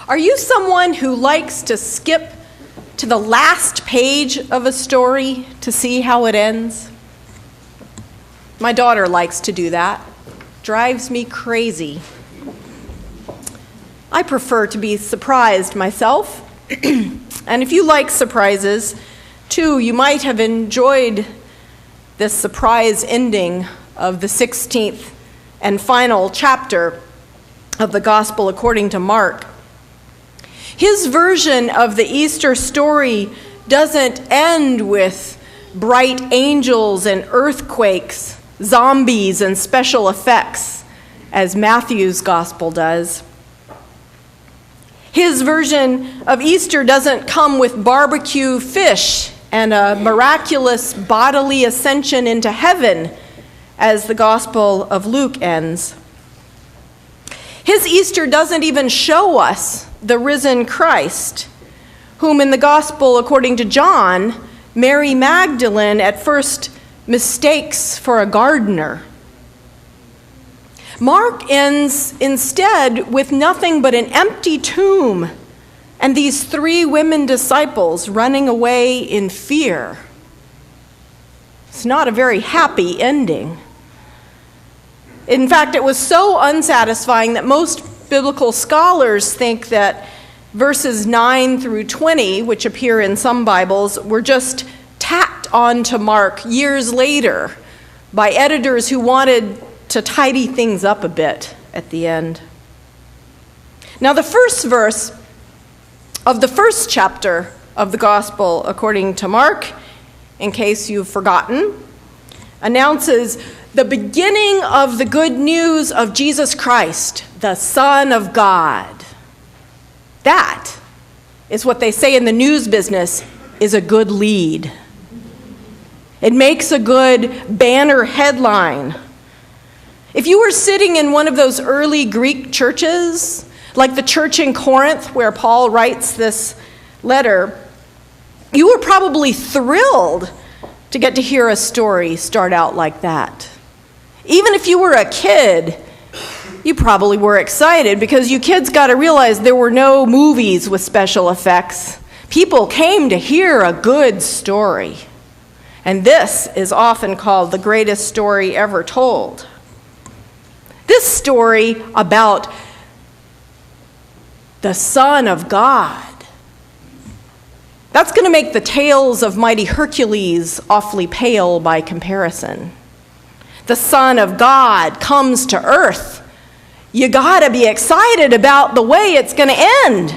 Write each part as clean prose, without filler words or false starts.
Are you someone who likes to skip to the last page of a story to see how it ends? My daughter likes to do that. Drives me crazy. I prefer to be surprised myself. And if you like surprises, too, you might have enjoyed this surprise ending of the 16th and final chapter of the Gospel according to Mark. His version of the Easter story doesn't end with bright angels and earthquakes, zombies and special effects, as Matthew's Gospel does. His version of Easter doesn't come with barbecue fish and a miraculous bodily ascension into heaven, as the Gospel of Luke ends. His Easter doesn't even show us the risen Christ, whom in the Gospel according to John, Mary Magdalene at first mistakes for a gardener. Mark ends instead with nothing but an empty tomb and these 3 women disciples running away in fear. It's not a very happy ending. In fact, it was so unsatisfying that most biblical scholars think that verses 9 through 20, which appear in some Bibles, were just tacked onto Mark years later by editors who wanted to tidy things up a bit at the end. Now, the first verse of the first chapter of the Gospel according to Mark, in case you've forgotten, announces the beginning of the good news of Jesus Christ, the Son of God. That is what they say in the news business is a good lead. It makes a good banner headline. If you were sitting in one of those early Greek churches, like the church in Corinth where Paul writes this letter, you were probably thrilled to get to hear a story start out like that. Even if you were a kid, you probably were excited because you kids got to realize there were no movies with special effects. People came to hear a good story. And this is often called the greatest story ever told. This story about the Son of God. That's going to make the tales of mighty Hercules awfully pale by comparison. The Son of God comes to earth. You got to be excited about the way it's going to end.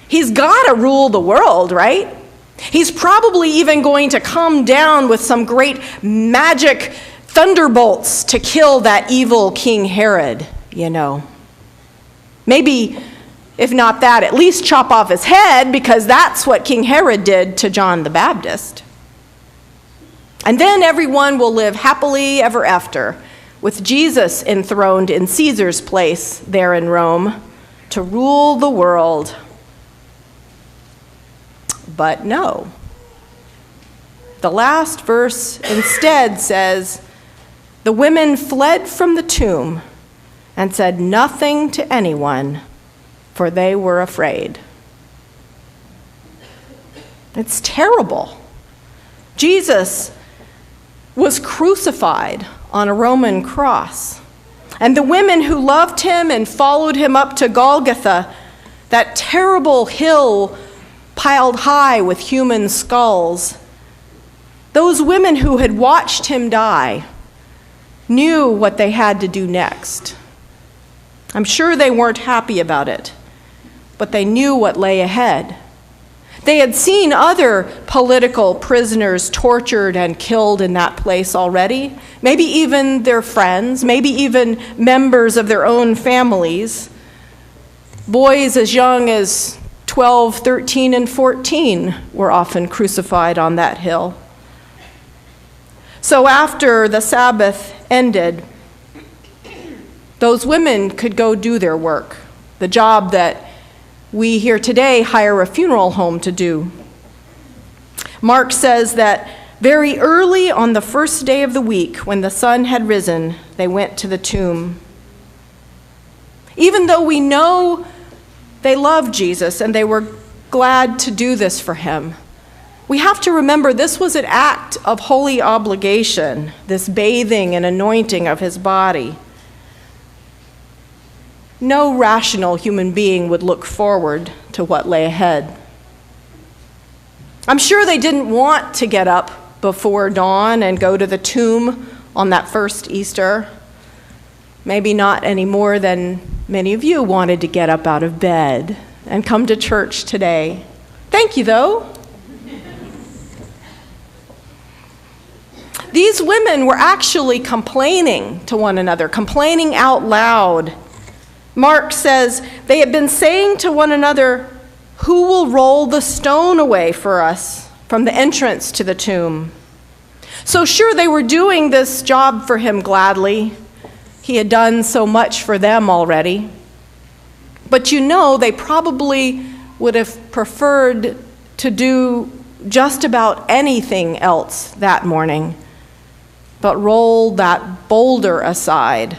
He's got to rule the world, right? He's probably even going to come down with some great magic thunderbolts to kill that evil King Herod, you know. Maybe, if not that, at least chop off his head, because that's what King Herod did to John the Baptist. And then everyone will live happily ever after, with Jesus enthroned in Caesar's place there in Rome to rule the world. But no. The last verse instead says, "The women fled from the tomb and said nothing to anyone, for they were afraid." It's terrible. Jesus was crucified on a Roman cross. And the women who loved him and followed him up to Golgotha, that terrible hill piled high with human skulls, those women who had watched him die knew what they had to do next. I'm sure they weren't happy about it, but they knew what lay ahead. They had seen other political prisoners tortured and killed in that place already, maybe even their friends, maybe even members of their own families. Boys as young as 12, 13, and 14 were often crucified on that hill. So after the Sabbath ended, those women could go do their work, the job that we here today hire a funeral home to do. Mark says that very early on the first day of the week, when the sun had risen, they went to the tomb. Even though we know They loved Jesus, and they were glad to do this for him. We have to remember this was an act of holy obligation, this bathing and anointing of his body. No rational human being would look forward to what lay ahead. I'm sure they didn't want to get up before dawn and go to the tomb on that first Easter. Maybe not any more than many of you wanted to get up out of bed and come to church today. Thank you, though. These women were actually complaining to one another, complaining out loud. Mark says they had been saying to one another, "Who will roll the stone away for us from the entrance to the tomb?" So sure, they were doing this job for him gladly. He had done so much for them already. But they probably would have preferred to do just about anything else that morning, but roll that boulder aside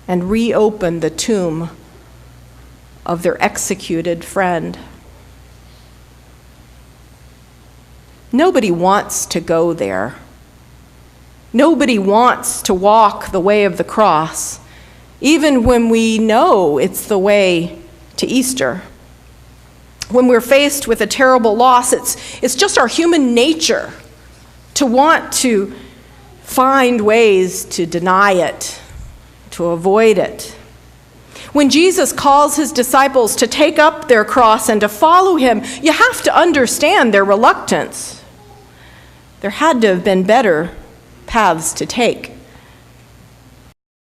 and reopen the tomb of their executed friend. Nobody wants to go there. Nobody wants to walk the way of the cross, even when we know it's the way to Easter. When we're faced with a terrible loss, it's just our human nature to want to find ways to deny it, to avoid it. When Jesus calls his disciples to take up their cross and to follow him, you have to understand their reluctance. There had to have been better paths to take.